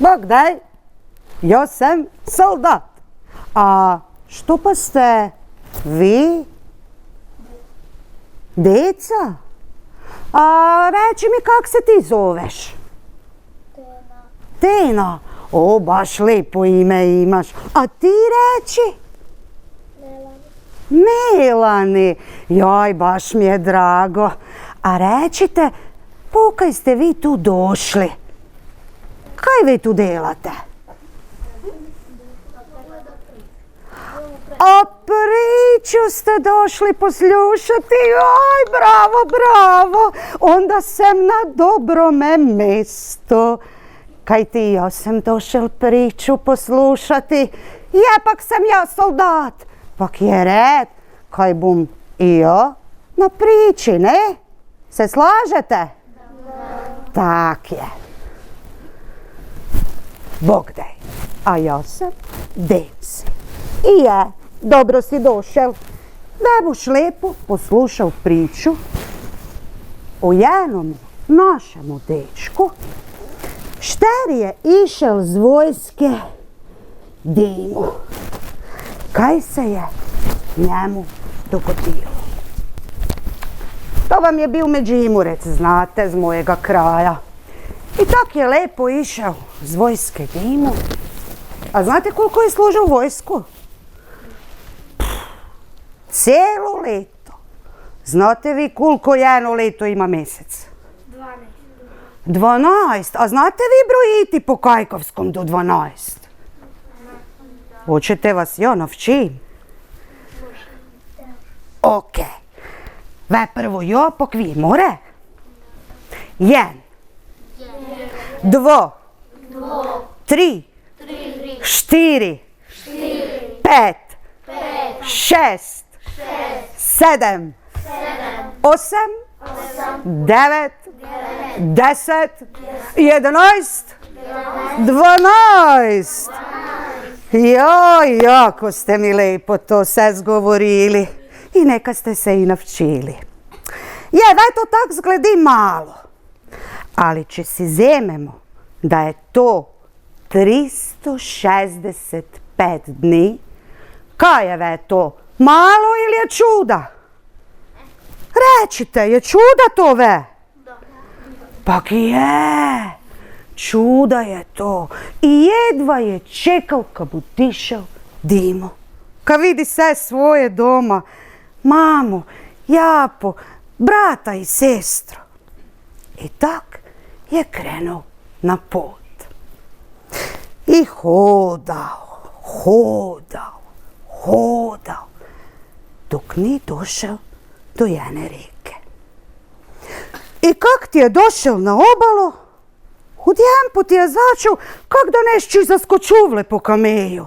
Bog daj, ja sam soldat. A što pa ste vi? Deca? A reći mi kak se ti zoveš? Tena. Tena? O, baš lijepo ime imaš. A ti reći? Melani. Joj, baš mi je drago. A recite, pokaj ste vi tu došli? Kaj vi tu delate? A priču ste došli poslušati? Aj, bravo, bravo. Onda sam na dobrome mjestu. Kaj ti, ja sam došel priču poslušati. Jepak sam ja soldat. Pak je red, kaj bom i ja na priči, ne? Se slažete? Da. Tak je. Bog daj, a ja sam Densi. I je, dobro si došel. Da boš lepo poslušal priču o jednom našemu dečku, šter je išel z vojske Dimu. Kaj se je njemu dogodilo? To vam je bil Međimurec, znate, z mojega kraja. I tak je lepo išel z vojske Dimu. A znate koliko je služil vojsku? Cijelo leto. Znate vi koliko jedno leto ima mjesec? 12. A znate vi brojiti po kajkavskom do 12? Hoćete vas ja navčim? Ok. Ve prvo jo, pok vi more? 1, 2, 3, 4, 5, 6, 7, 8, 9, 10, 11, 12. Joj, jako ste mi lepo to sve zgovorili i neka ste se i navčili. Je, daj to tak zgledi malo, ali če si zememo, da je to 365 dni, kaj je ve to, malo ili je čuda? Rečite, je čuda to ve? Pak je. Čuda je to. I jedva je čekal, kad bu tišel Dimo. Kad vidi sve svoje doma, mamu, Japo, brata i sestru. I tak je krenuo na put. I hodao, dok ni došel do jedne reke. I kak ti je došel na obalu, odjedanput je začel, kak da nešći zaskočuvle po kameju.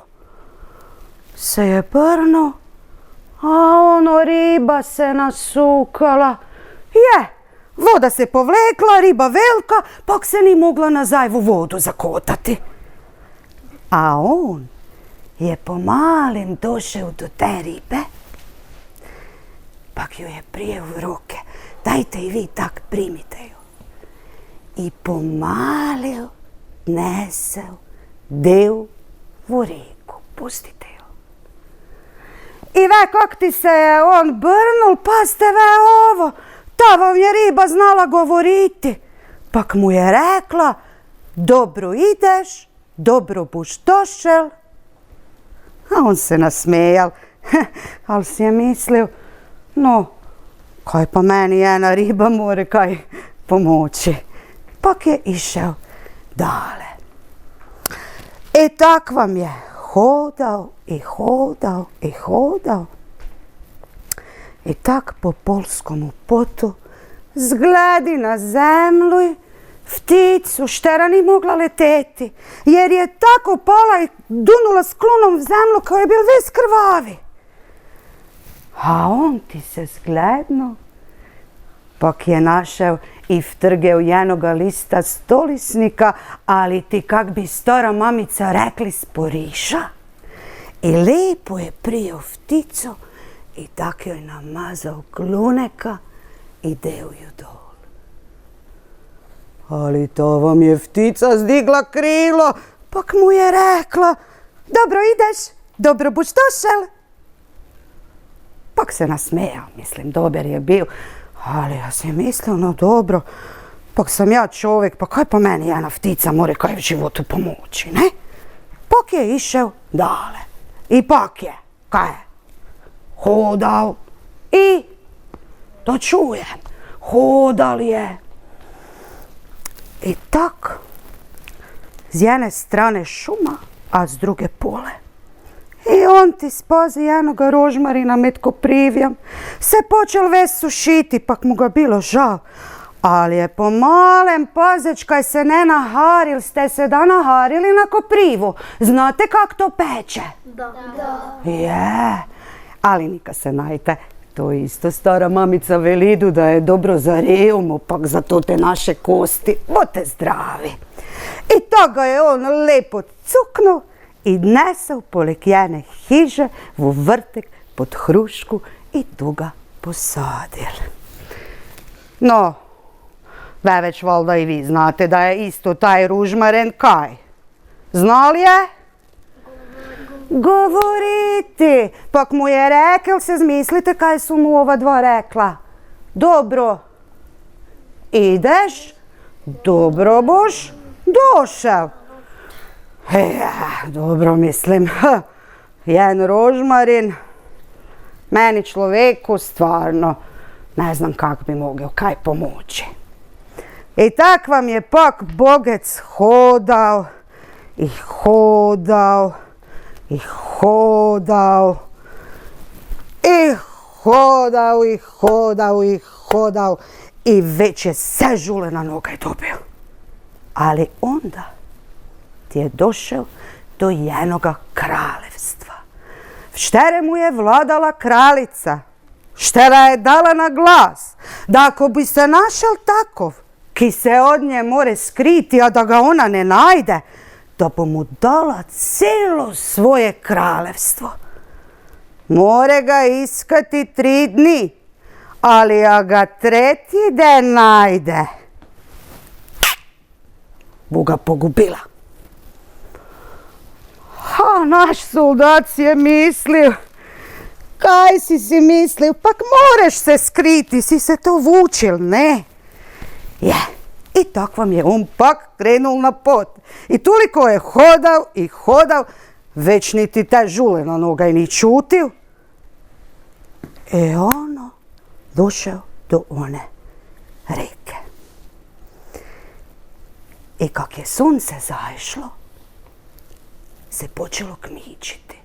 Se je brno, a ono riba se nasukala. Je, voda se povlekla, riba velika, pak se ni mogla nazaj u vodu zakotati. A on je pomalim došel do te ribe, pak ju je prije u ruke. Dajte i vi tak, primite ju. I pomalil nesel del u reku. Pustite ju. I ve kak ti se je on brnul, pazite ve ovo, ta vam je riba znala govoriti. Pak mu je rekla, dobro ideš, dobro buš došel. A on se nasmejal, ali si je mislil, no, kaj pa meni jedna riba more kaj pomoći. Pak je išel dale. I tak vam je hodao i hodao i hodao. I tak po polskomu potu zgledi na zemlju pticu štera ni mogla leteti, jer je tako pala i dunula s klunom v zemlju kao je bil vis krvavi. A on ti se zgledno, pak je našel i vtrgel jednoga lista stolisnika, ali ti kak bi stara mamica rekli sporiša. I lepo je prijel pticu i tak joj namazal kluneka i del ju dol. Ali to vam je ptica zdigla krilo, pak mu je rekla, dobro ideš, dobro buš došel. Pak se nasmejao, mislim, dober je bio, ali ja sam mislio, no dobro, pak sam ja čovjek, pa kaj po meni jedna ptica more kaj v životu pomoći, ne? Pak je išao dale i pak je, kaj je, hodao i, to čujem, hodal je. I tak, s jedne strane šuma, a s druge pole. I on ti spazi jednoga rožmarina med koprivjem, se počel ves sušiti, pak mu ga bilo žal. Ali je po malem pazeć kaj se ne naharil, ste se da naharili na koprivu. Znate kak to peče? Da. Je, ali nika se najte. To isto stara mamica velidu da je dobro za reumu, pak za to te naše kosti. Bote zdravi. I to ga je on lepo cuknuo i nesel poleg jedne hiže v vrtek pod hrušku i tu ga posadil. No, već valjda i vi znate da je isto taj ružmaren kaj? Znali je? Govoriti. Pak mu je rekel, se zmislite kaj su mu ova dva rekla. Dobro, ideš, dobro boš došel. Dobro mislim, jedan rožmarin, meni človeku stvarno ne znam kak bi mogel kaj pomoći. I tak vam je pak bogec hodao i hodao i hodao i hodao i hodao i hodao i već je sve žulena noga dobio. Ali onda ti je došel do jednoga kraljevstva. V štere mu je vladala kraljica. Štera je dala na glas da ako bi se našel takov, ki se od nje more skriti, a da ga ona ne najde, da bo mu dala celo svoje kraljevstvo. More ga iskati 3 dni, ali a ga 3. den najde, bo ga pogubila. A naš soldat je mislil, kaj si mislil, pak moreš se skriti, si se to vučil, ne? Je, i tak vam je on pak krenul na pot. I toliko je hodao i hodao, već niti ta žulena noga i ni čutil. I ono došao do one reke. I kak je sunce zaišlo, se počelo kmičiti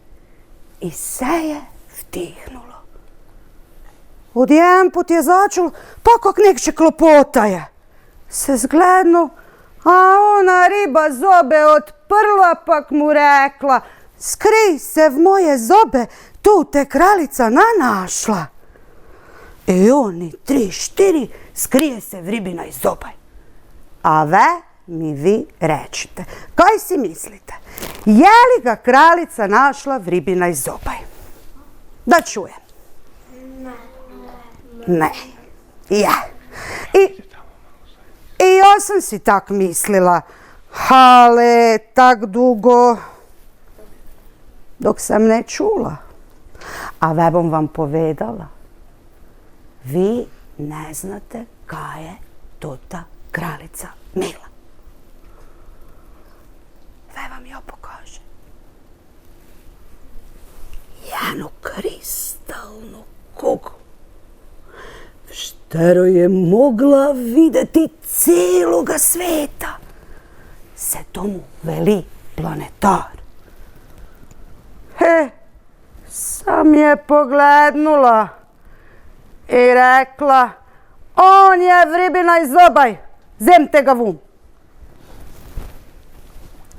i sve je vtihnulo. Odjedanput je začul, pa kak nekše klopotaje. Se zglednu, a ona riba zobe odprla, pak mu rekla, skrij se v moje zobe, tu te kraljica nanašla. I oni 3-4 skrije se v ribinaj zobaj. A ve mi vi rečite, kaj si mislite, je li ga kraljica našla v ribinaj zobaj? Da čujem. Ne. Je. I ja sam si tak mislila, ale tak dugo dok sam ne čula. A ve bom vam povedala, vi ne znate kaj je tota kraljica mila. Ve vam jo pokaže. Jednu kristalnu kuglu. Štero je mogla videti celoga sveta. Se tomu veli planetar. Sam je poglednula i rekla, on je v ribinaj zobaj, zemte ga vun.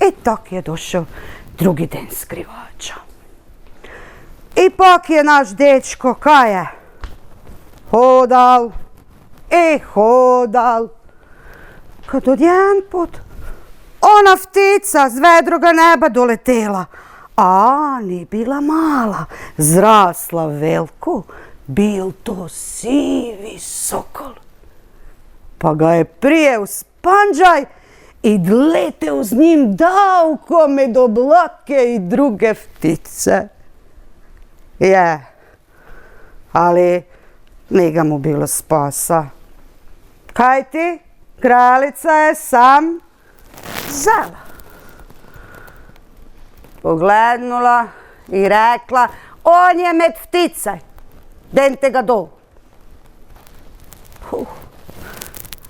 I tak je došel drugi den skrivača. I pak je naš dečko, kaj je? Hodal i hodal, kad odjedanput ona ptica z vedroga neba doletela, a ni bila mala, zrasla veliko, bil to sivi sokol. Pa ga je prije panđaj i dlete uz njim daukome do blake i druge ptice. Je, ali nije ga mu bilo spasa. Kaj ti, kraljica je sam zela. Poglednula i rekla, on je med ptice, dente ga dol.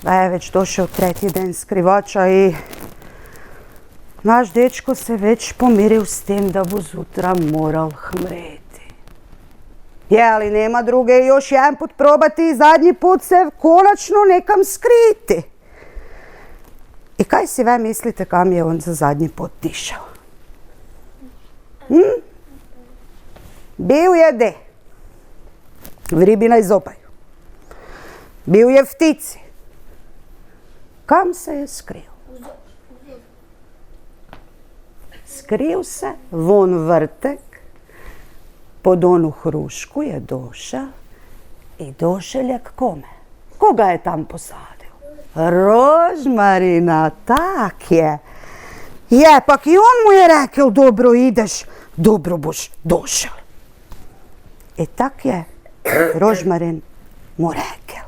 Da je već došao treći den skrivača i naš dečko se već pomiril s tim da bu zutra moral hmreti. Je, ali nema druge, još jedan put probati i zadnji put se konačno nekam skriti. I kaj si ve mislite kam je on za zadnji put tišao? Bio je de? V ribinaj zobaju. Bio je v ptici. Kam se je skrio? Skrio se von vrtek, pod onu hrušku je došao i došeljak kome? Koga je tam posadio? Rožmarina, tak je. Je, pak i on mu je rekel, dobro ideš, dobro boš došel. I tak je Rožmarin mu rekel,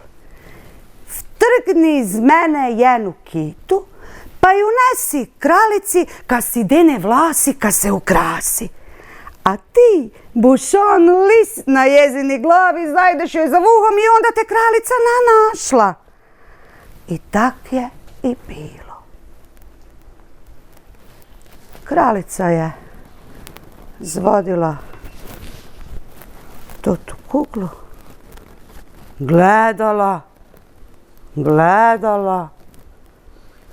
vtrgni iz mene jenu kitu, pa ju nesi kraljici, ka si dene vlasi, ka se ukrasi. A ti buš on list na jezini glavi, zajdeš joj za vuhom i onda te kraljica našla. I tak je i bilo. Kraljica je zvodila tu kuglu, gledala,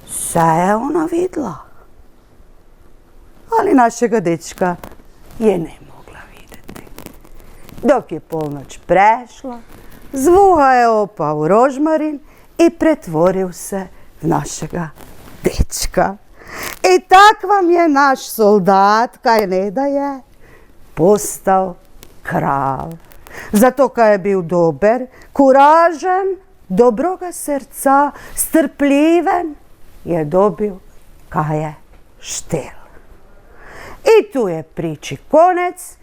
sve je ona vidla. Ali našega dečka je ne mogla vidjeti. Dok je polnoć prešla, zvuha je opao Rožmarin i pretvorio se v našega dečka. I tak vam je naš soldat, kaj ne da je, postao kralj. Zato kaj je bil dober, kuražen, dobroga srca, strpljiven, je dobil kaj je štel. I tu je priči konec,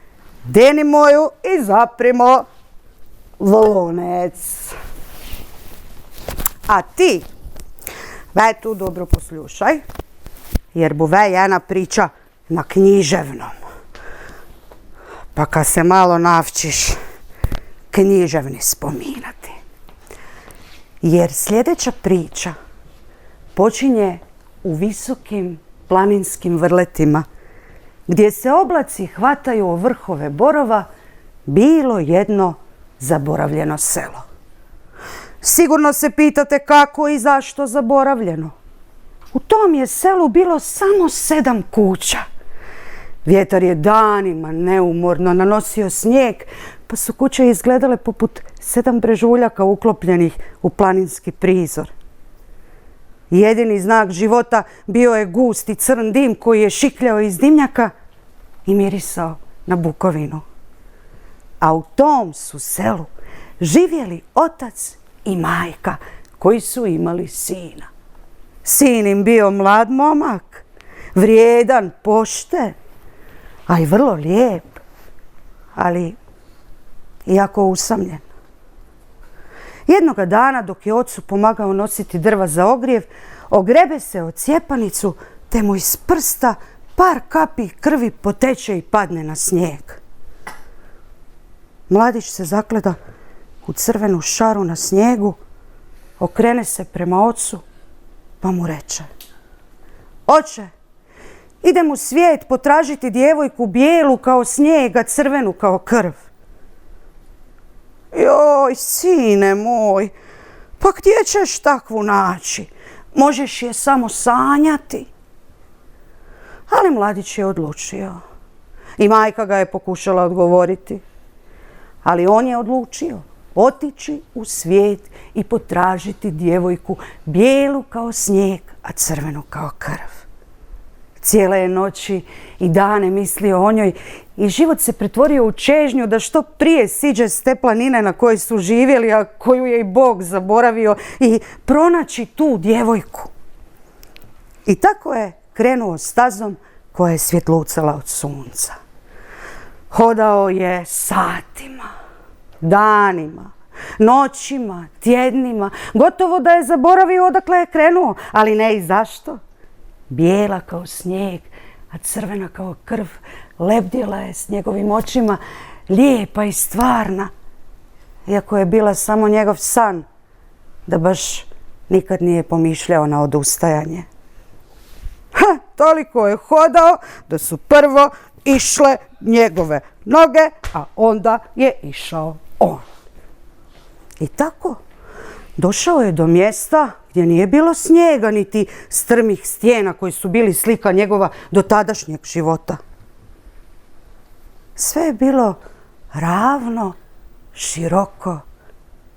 denimo ju i zaprimo v lonec. A ti, ve tu dobro poslušaj, jer bo ve ena priča na književnom. Pa kad se malo navčiš književni spominati. Jer sljedeća priča počinje u visokim planinskim vrletima, gdje se oblaci hvataju o vrhove borova, bilo jedno zaboravljeno selo. Sigurno se pitate kako i zašto zaboravljeno. U tom je selu bilo samo 7 kuća. Vjetar je danima neumorno nanosio snijeg, pa su kuće izgledale poput 7 brežuljaka uklopljenih u planinski prizor. Jedini znak života bio je gusti crn dim koji je šikljao iz dimnjaka i mirisao na bukovinu. A u tom su selu živjeli otac i majka koji su imali sina. Sin im bio mlad momak, vrijedan, pošten, a i vrlo lijep, ali jako usamljen. Jednoga dana dok je ocu pomagao nositi drva za ogrijev, ogrebe se o cjepanicu te mu iz prsta par kapi krvi poteče i padne na snijeg. Mladić se zagleda u crvenu šaru na snijegu, okrene se prema ocu pa mu reče: Oče, idem u svijet potražiti djevojku bijelu kao snijeg, a crvenu kao krv. Joj, sine moj, pa gdje ćeš takvu naći? Možeš je samo sanjati. Ali mladić je odlučio. I majka ga je pokušala odgovoriti. Ali on je odlučio otići u svijet i potražiti djevojku bijelu kao snijeg, a crvenu kao krv. Cijele je noći i dane mislio o njoj i život se pretvorio u čežnju da što prije siđe s te planine na kojoj su živjeli, a koju je i Bog zaboravio, i pronaći tu djevojku. I tako je krenuo stazom koja je svjetlucala od sunca. Hodao je satima, danima, noćima, tjednima, gotovo da je zaboravio odakle je krenuo, ali ne i zašto. Bijela kao snijeg, a crvena kao krv, lebdjela je s njegovim očima, lijepa i stvarna, iako je bila samo njegov san, da baš nikad nije pomišljao na odustajanje. Toliko je hodao da su prvo išle njegove noge, a onda je išao on. I tako došao je do mjesta gdje nije bilo snijega niti strmih stijena koji su bili slika njegova dotadašnjeg života. Sve je bilo ravno, široko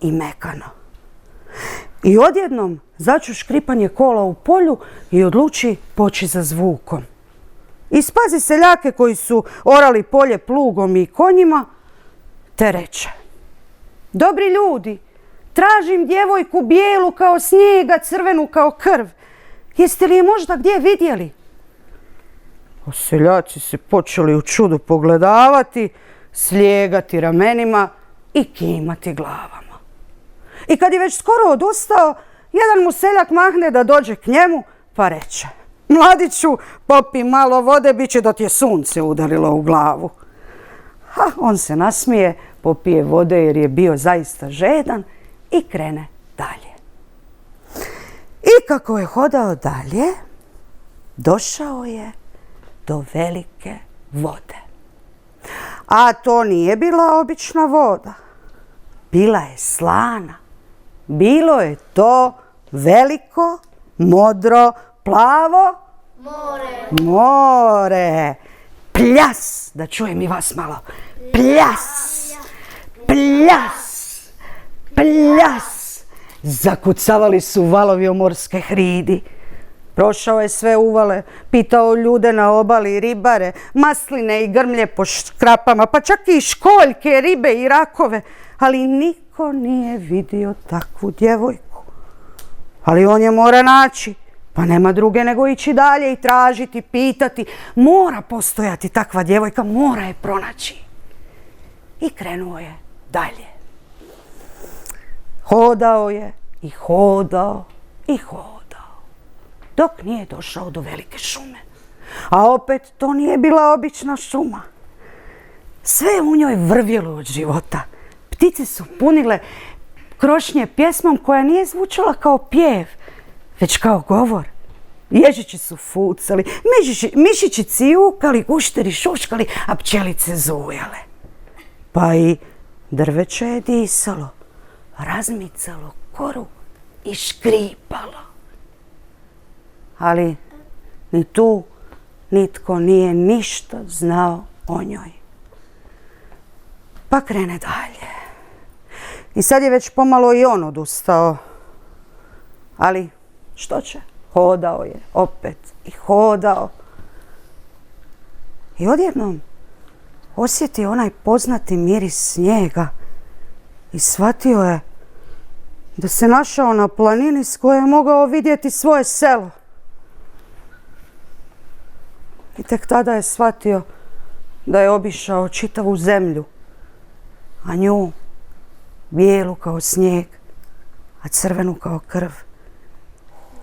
i mekano. I odjednom začu škripanje kola u polju i odluči poći za zvukom. I spazi seljake koji su orali polje plugom i konjima, te reče: dobri ljudi, tražim djevojku bijelu kao snijega, crvenu kao krv. Jeste li je možda gdje vidjeli? A seljaci se počeli u čudu pogledavati, slijegati ramenima i kimati glavama. I kad je već skoro odustao, jedan mu seljak mahne da dođe k njemu, pa reče: mladiću, popi malo vode, bit će da ti je sunce udarilo u glavu. On se nasmije, popije vode jer je bio zaista žedan i krene dalje. I kako je hodao dalje, došao je do velike vode. A to nije bila obična voda. Bila je slana. Bilo je to veliko, modro, plavo more. Pljas, da čujem i vas malo. Pljas, pljas, pljas. Zakucavali su valovi o morske hridi. Prošao je sve uvale, pitao ljude na obali, ribare, masline i grmlje po škrapama, pa čak i školjke, ribe i rakove, ali niko nije vidio takvu djevojku. Ali on je mora naći, pa nema druge nego ići dalje i tražiti, pitati. Mora postojati takva djevojka, mora je pronaći. I krenuo je dalje. Hodao je i hodao i hodao, dok nije došao do velike šume. A opet to nije bila obična šuma. Sve je u njoj vrvjelo od života. Ptice su punile krošnje pjesmom koja nije zvučala kao pjev, već kao govor. Ježići su fucali, mišići cijukali, gušteri šuškali, a pčelice zujale. Pa i drveće je disalo, razmicalo koru i škripalo. Ali ni tu nitko nije ništa znao o njoj. Pa krene dalje. I sad je već pomalo i on odustao. Ali što će? Hodao je opet i hodao. I odjednom osjetio onaj poznati miris snijega i shvatio je da se našao na planini s koje je mogao vidjeti svoje selo. I tek tada je shvatio da je obišao čitavu zemlju, a nju, bijelu kao snijeg, a crvenu kao krv,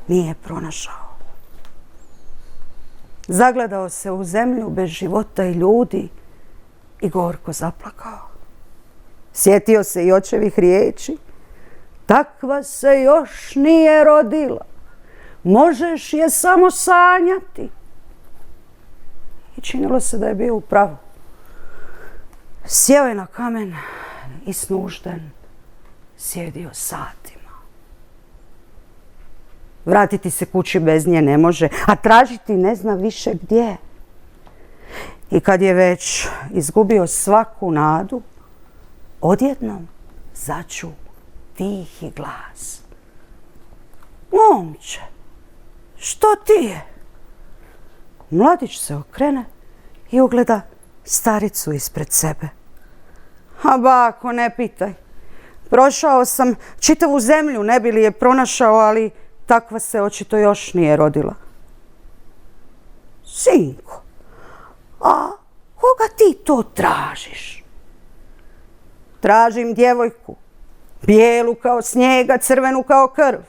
nije pronašao. Zagledao se u zemlju bez života i ljudi i gorko zaplakao. Sjetio se i očevih riječi: takva se još nije rodila, možeš je samo sanjati. I činilo se da je bio u pravu. Sjeo je na kamen i snužden sjedio satima. Vratiti se kući bez nje ne može, a tražiti ne zna više gdje. I kad je već izgubio svaku nadu, odjednom začu tihi glas: momče, što ti je? Mladić se okrene i ugleda staricu ispred sebe. A bako, ne pitaj. Prošao sam čitavu zemlju, ne bi li je pronašao, ali takva se očito još nije rodila. sinko, a koga ti to tražiš? Tražim djevojku, bijelu kao snijega, crvenu kao krv.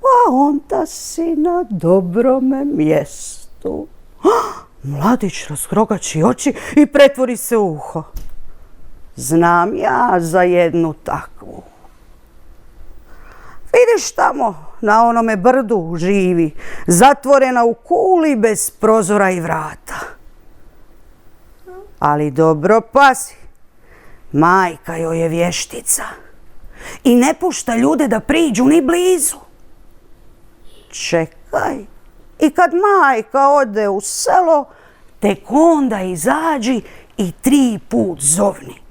A onda si na dobrome mjestu. Mladić razgrogači oči i pretvori se u uho. Znam ja za jednu takvu. Vidiš tamo, na onome brdu živi, zatvorena u kuli bez prozora i vrata. Ali dobro pazi, majka joj je vještica i ne pušta ljude da priđu ni blizu. Čekaj, i kad majka ode u selo, tek onda izađi i 3 put zovni.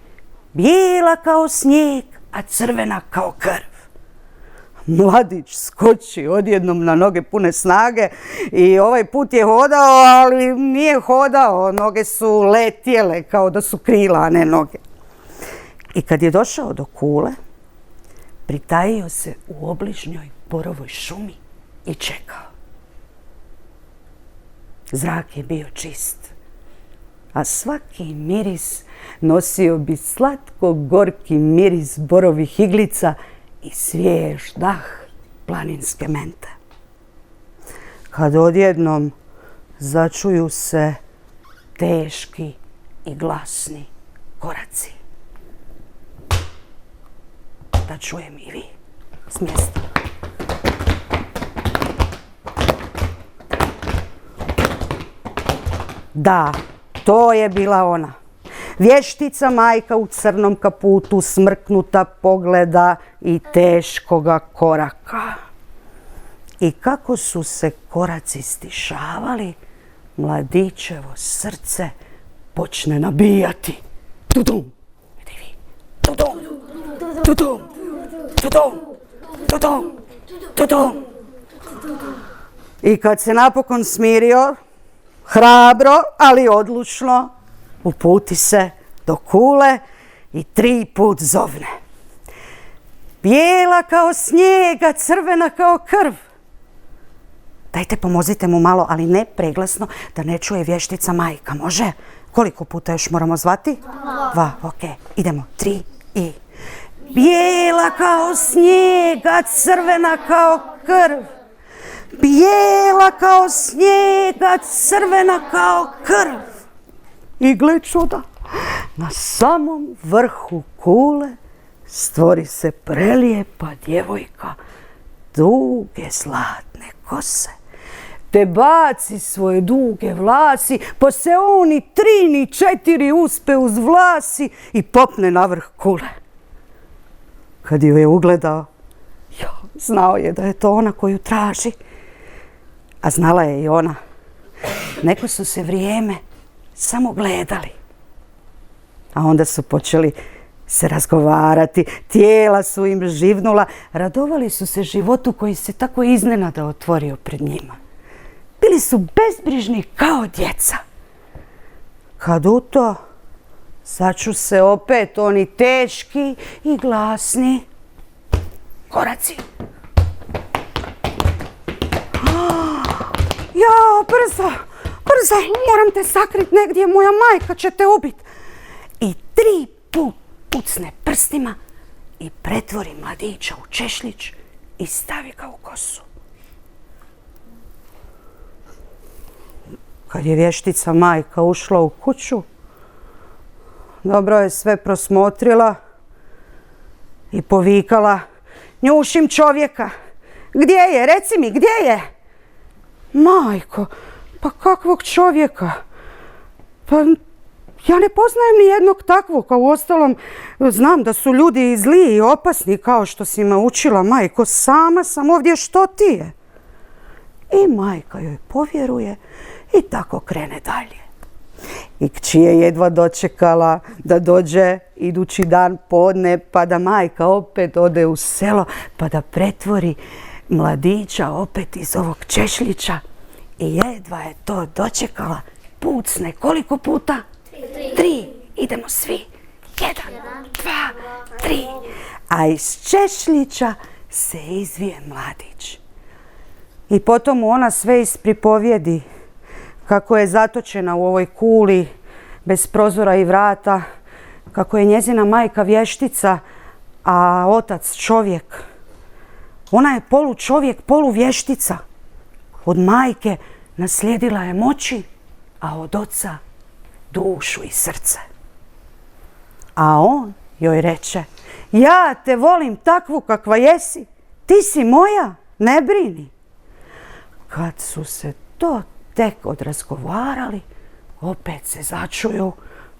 Bijela kao snijeg, a crvena kao krv. Mladić skoči odjednom na noge pune snage i ovaj put je hodao, ali nije hodao. Noge su letjele kao da su krila, a ne noge. I kad je došao do kule, pritajio se u obližnjoj borovoj šumi i čekao. Zrak je bio čist, a svaki miris nosio bi slatko-gorki miris borovih iglica i svjež dah planinske mente. Kad odjednom začuju se teški i glasni koraci. Da čujem i vi s mjesta. Da, to je bila ona. Vještica majka u crnom kaputu, smrknuta pogleda i teškoga koraka. I kako su se koraci stišavali, mladićevo srce počne nabijati. Tudum, vidi vi, tudum, tudum, tudum, tudum, tudum. I kad se napokon smirio, hrabro, ali odlučno, uputi se do kule i 3 put zovne. Bijela kao snijega, crvena kao krv. Dajte, pomozite mu malo, ali ne preglasno, da ne čuje vještica majka. Može? Koliko puta još moramo zvati? 2, ok. Idemo. 3 i... Bijela kao snijega, crvena kao krv. Bijela kao snijega, crvena kao krv. I gle čuda, na samom vrhu kule stvori se prelijepa djevojka, duge zlatne kose, te baci svoje duge vlasi, pa se on ni 3 ni 4 uspe uz vlasi i popne na vrh kule. Kad ju je ugledao, znao je da je to ona koju traži, a znala je i ona. Neko su se vrijeme samo gledali, a onda su počeli se razgovarati, tijela su im živnula, radovali su se životu koji se tako iznenada otvorio pred njima. Bili su bezbrižni kao djeca. Kad u to začu se opet oni teški i glasni koraci. Jao, brzo, brzo, moram te sakrit negdje, moja majka će te ubit. I 3 put pucne prstima i pretvori mladića u češljić i stavi ga u kosu. Kad je vještica majka ušla u kuću, dobro je sve prosmotrila i povikala: Njušim čovjeka, gdje je, reci mi, gdje je? Majko, pa kakvog čovjeka? Pa ja ne poznajem ni jednog takvog, a uostalom znam da su ljudi zli i opasni kao što si me učila, majko. Sama sam ovdje, što ti je? I majka joj povjeruje i tako krene dalje. I kći je jedva dočekala da dođe idući dan podne, pa da majka opet ode u selo, pa da pretvori mladića opet iz ovog češljića. I jedva je to dočekala, pucne koliko puta? 3. Idemo svi. 1, 2, 3. A iz češljića se izvije mladić. I potom mu ona sve ispripovijedi kako je zatočena u ovoj kuli bez prozora i vrata, kako je njezina majka vještica, a otac čovjek. Ona je polu čovjek, polu vještica. Od majke naslijedila je moći, a od oca dušu i srce. A on joj reče: ja te volim takvu kakva jesi, ti si moja, ne brini. Kad su se to tek odrazgovarali, opet se začuju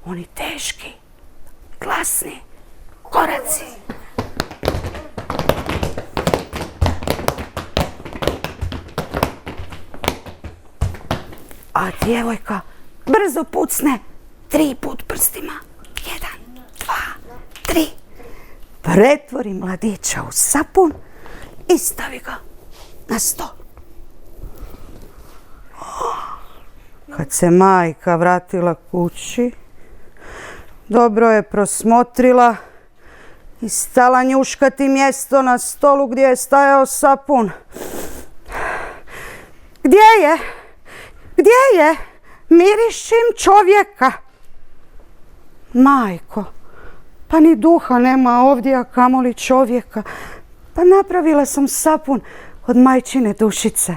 oni teški, glasni koraci. A djevojka brzo pucne 3 put prstima. 1, 2, 3. Pretvori mladića u sapun i stavi ga na stol. Kad se majka vratila kući, dobro je prosmotrila i stala njuškati mjesto na stolu gdje je stajao sapun. Gdje je? Gdje je? Mirišim čovjeka. Majko, pa ni duha nema ovdje, a kamoli čovjeka. Pa napravila sam sapun od majčine dušice.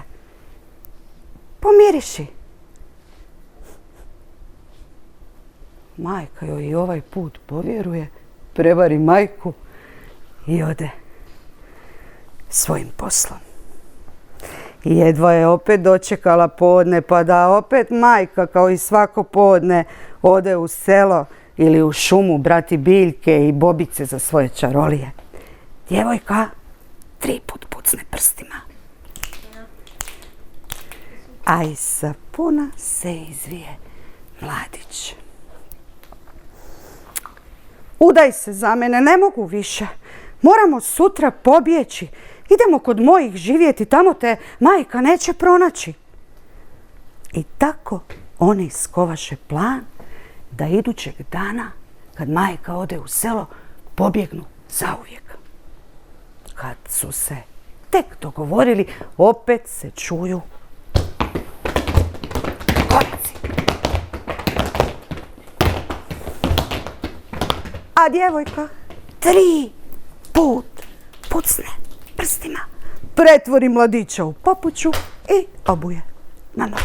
Pomiriši. Majka joj i ovaj put povjeruje, prevari majku i ode svojim poslom. I jedva je opet dočekala podne, pa da opet majka, kao i svako podne, ode u selo ili u šumu brati biljke i bobice za svoje čarolije. Djevojka 3 put pucne prstima. A iz sapuna se izvije mladić. Udaj se za mene, ne mogu više. Moramo sutra pobjeći. Idemo kod mojih živjeti, tamo te majka neće pronaći. I tako oni skovaše plan da idućeg dana, kad majka ode u selo, pobjegnu zauvijek. Kad su se tek dogovorili, opet se čuju koraci. A djevojka 3 put pucne prstima, pretvori mladića u papuču i obuje na nogu.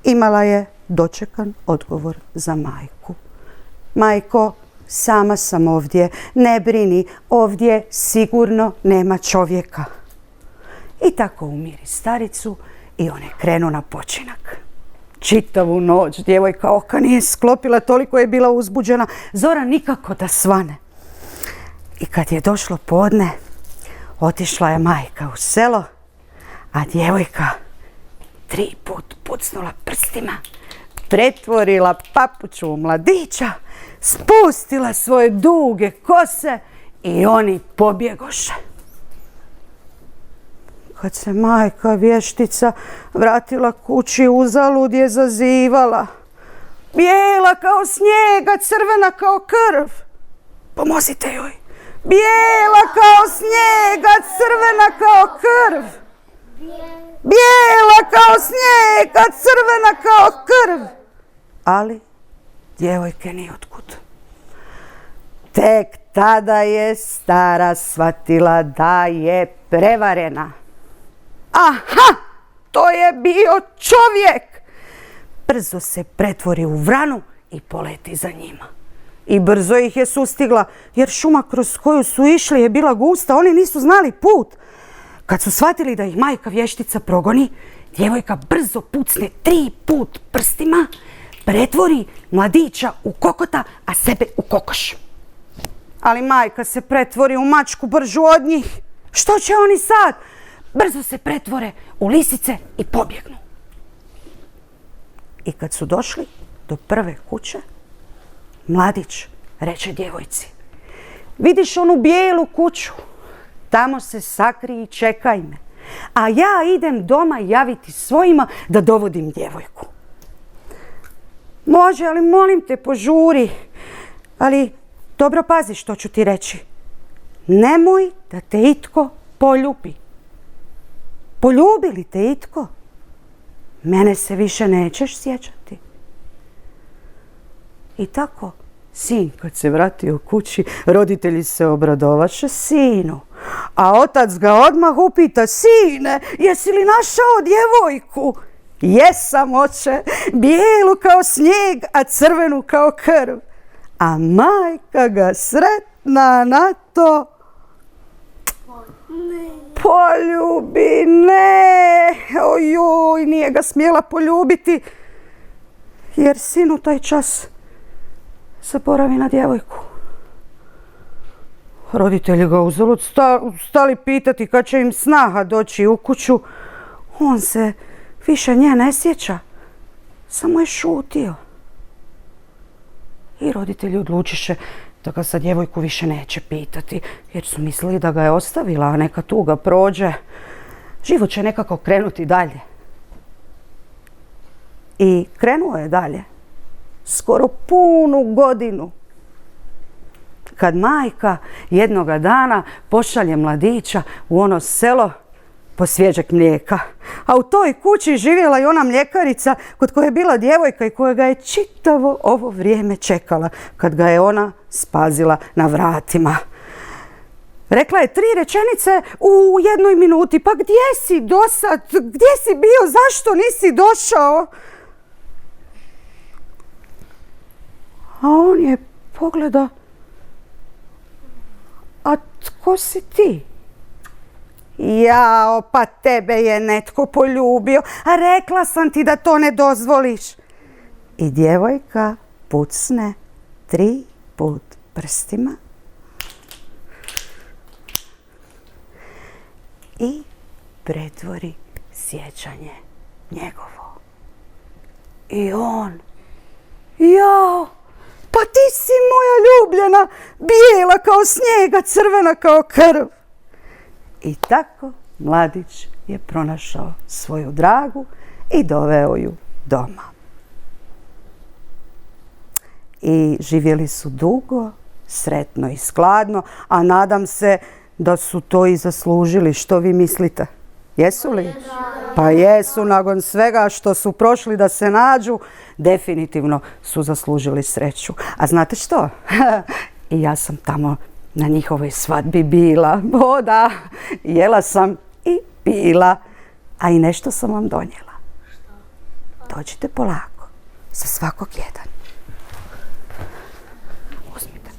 Imala je dočekan odgovor za majku. Majko, sama sam ovdje, ne brini, ovdje sigurno nema čovjeka. I tako umiri staricu i one krenu na počinak. Čitavu noć djevojka oka nije sklopila, toliko je bila uzbuđena, zora nikako da svane. I kad je došlo podne, otišla je majka u selo, a djevojka 3 put pucnula prstima, pretvorila papuču u mladića, spustila svoje duge kose i oni pobjegoše. Kad se majka vještica vratila kući, uzalud je zazivala. Bijela kao snijega, crvena kao krv. Pomozite joj. Bijela kao snijega, crvena kao krv. Bijela kao snijega, crvena kao krv. Ali djevojke nijotkud. Tek tada je stara shvatila da je prevarena. Aha, to je bio čovjek. Brzo se pretvori u vranu i poleti za njima. I brzo ih je sustigla, jer šuma kroz koju su išli je bila gusta, oni nisu znali put. Kad su shvatili da ih majka vještica progoni, djevojka brzo pucne 3 put prstima, pretvori mladića u kokota, a sebe u kokoš. Ali majka se pretvori u mačku bržu od njih. Što će oni sad? Brzo se pretvore u lisice i pobjegnu. I kad su došli do prve kuće, mladić reče djevojci: vidiš onu bijelu kuću? Tamo se sakri i čekaj me. A ja idem doma javiti svojima da dovodim djevojku. Može, ali molim te požuri. Ali dobro pazi što ću ti reći. nemoj da te itko poljubi. Poljubi li te itko, mene se više nećeš sjećati. I tako, sin kad se vratio kući, roditelji se obradovaše sinu. A otac ga odmah upita, sine, jesi li našao djevojku? Jesam, oče, bijelu kao snijeg, a crvenu kao krv. A majka ga sretna na to poljubi, ne, ojoj, nije ga smjela poljubiti, jer sin u taj čas zaboravi na djevojku. Roditelji ga uzalud stali pitati kad će im snaha doći u kuću. On se više nje ne sjeća, samo je šutio. I roditelji odlučiše da ga za djevojku više neće pitati, jer su mislili da ga je ostavila, a neka tuga prođe. Život će nekako krenuti dalje. I krenuo je dalje. Skoro punu godinu. Kad majka jednoga dana pošalje mladića u ono selo po svježeg mlijeka. A u toj kući živjela i ona mljekarica kod koje je bila djevojka i koja ga je čitavo ovo vrijeme čekala kad ga je ona spazila na vratima. Rekla je 3 rečenice u 1 minuti. Pa gdje si dosad? Gdje si bio? Zašto nisi došao? A on je pogleda. A tko si ti? Jao, pa tebe je netko poljubio, a rekla sam ti da to ne dozvoliš. I djevojka pucne 3 put prstima i pretvori sjećanje njegovo. I on, jao, pa ti si moja ljubljena, bijela kao snijega, crvena kao krv. I tako mladić je pronašao svoju dragu i doveo ju doma. I živjeli su dugo, sretno i skladno, a nadam se da su to i zaslužili. Što vi mislite? Jesu li? Pa jesu, nakon svega što su prošli da se nađu, definitivno su zaslužili sreću. A znate što? I ja sam tamo na njihovoj svadbi bila. O da, jela sam i pila, a i nešto sam vam donijela. Dođite polako, za svakog jedan. Uzmite.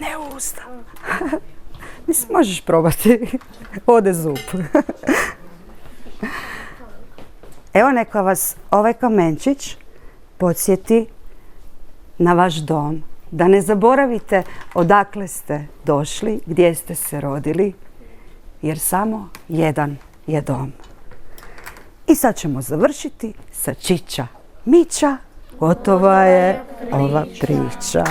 Ne usta. Mislim, možeš probati. Ode zub. Evo neka vas ovaj kamenčić podsjeti na vaš dom. Da ne zaboravite odakle ste došli, gdje ste se rodili, jer samo jedan je dom. I sad ćemo završiti sa Čiča Miča. Gotova je ova priča.